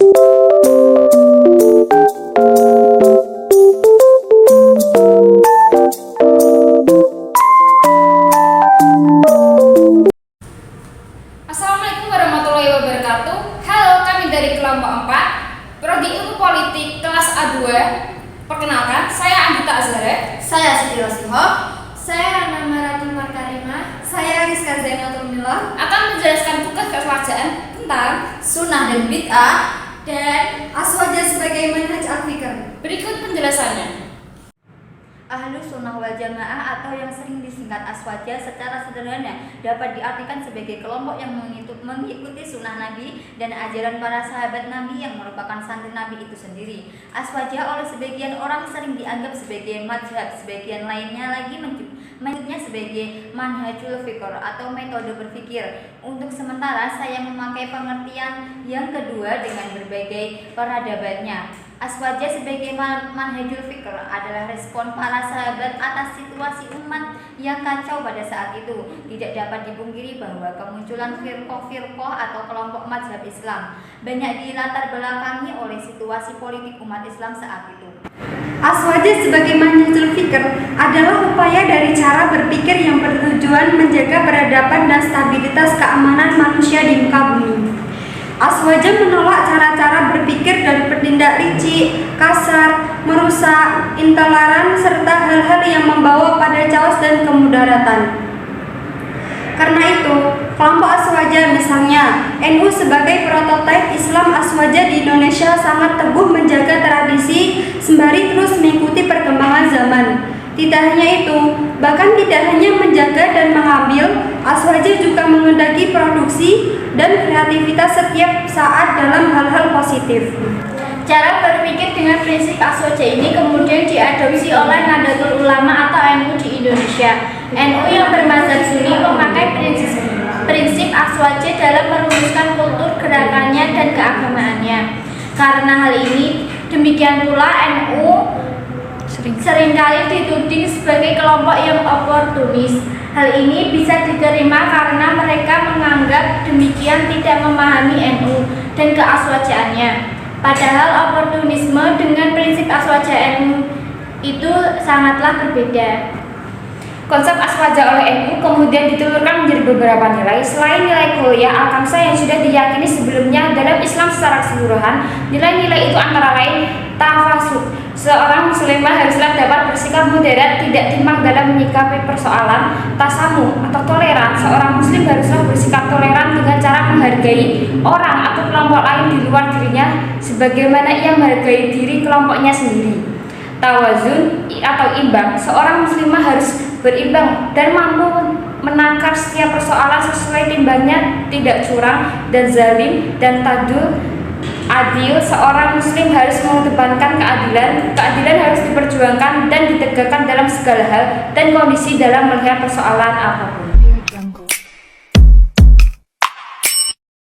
Assalamualaikum warahmatullahi wabarakatuh. Halo, kami dari kelompok 4 Prodi Ilmu Politik kelas A2. Perkenalkan, saya Andita Azhara. Saya Siti Rosiho. Saya Rana Maratul Markarima. Saya Rizka Zainatul Mila. Akan menjelaskan tugas kewarganegaraan tentang Sunnah dan bid'ah Dan aswaja sebagai manhaj al-fikr. berikut penjelasannya. Ahlus sunnah wal jamaah atau yang sering disingkat aswaja secara sederhana dapat diartikan sebagai kelompok yang mengikuti sunnah Nabi dan ajaran para sahabat Nabi yang merupakan santri Nabi itu sendiri. Aswaja oleh sebagian orang sering dianggap sebagai madhab, sebagian lainnya lagi menyebutnya sebagai manhajul fikr atau metode berpikir. Untuk sementara saya memakai pengertian yang kedua dengan berbagai peradabannya. Aswaja sebagai manhajul fikr adalah respon para sahabat atas situasi umat yang kacau pada saat itu. Tidak dapat dipungkiri bahwa kemunculan firqah atau kelompok mazhab Islam banyak dilatar belakangi oleh situasi politik umat Islam saat itu. Aswaja sebagai manhajul fikr adalah upaya dari cara berpikir yang bertujuan menjaga peradaban dan stabilitas keamanan manusia di muka bumi. Aswaja menolak cara-cara berpikir dan bertindak licik, kasar, merusak, intoleran, serta hal-hal yang membawa pada chaos dan kemudaratan. Karena itu, kelompok aswaja misalnya NU sebagai prototipe Islam aswaja di Indonesia sangat teguh menjaga tradisi sembari terus mengikuti perkembangan zaman. Tidak hanya itu, bahkan tidak hanya menjaga dan mengambil, aswaja juga mengendaki produksi dan kreativitas setiap saat dalam hal-hal positif. cara berpikir dengan prinsip aswaja ini kemudian diadopsi oleh Nahdlatul Ulama atau NU di Indonesia. NU yang bermazhab Sunni memakai prinsip aswaja dalam merumuskan kultur gerakannya dan keagamaannya. Karena hal ini, demikian pula NU seringkali dituding sebagai kelompok yang oportunis. Hal ini bisa diterima karena mereka menganggap demikian tidak memahami NU dan keaswajaannya. Padahal oportunisme dengan prinsip aswaja NU itu sangatlah berbeda. Konsep aswaja oleh NU kemudian ditelurkan menjadi beberapa nilai. Selain nilai kuliah al-kamsah yang sudah diyakini sebelumnya dalam Islam secara keseluruhan, nilai-nilai itu antara lain tafasuk. Seorang muslimah haruslah dapat bersikap moderat, tidak timpang dalam menyikapi persoalan. Tasamu atau toleran. Seorang muslim haruslah bersikap toleran dengan cara menghargai orang atau kelompok lain di luar dirinya sebagaimana ia menghargai diri kelompoknya sendiri. Tawazun atau imbang. Seorang muslimah harus berimbang dan mampu menakar setiap persoalan sesuai timbangnya, tidak curang dan zalim dan tadul. Adil, seorang muslim harus mengedepankan keadilan. Keadilan harus diperjuangkan dan ditegakkan dalam segala hal dan kondisi dalam melihat persoalan apapun.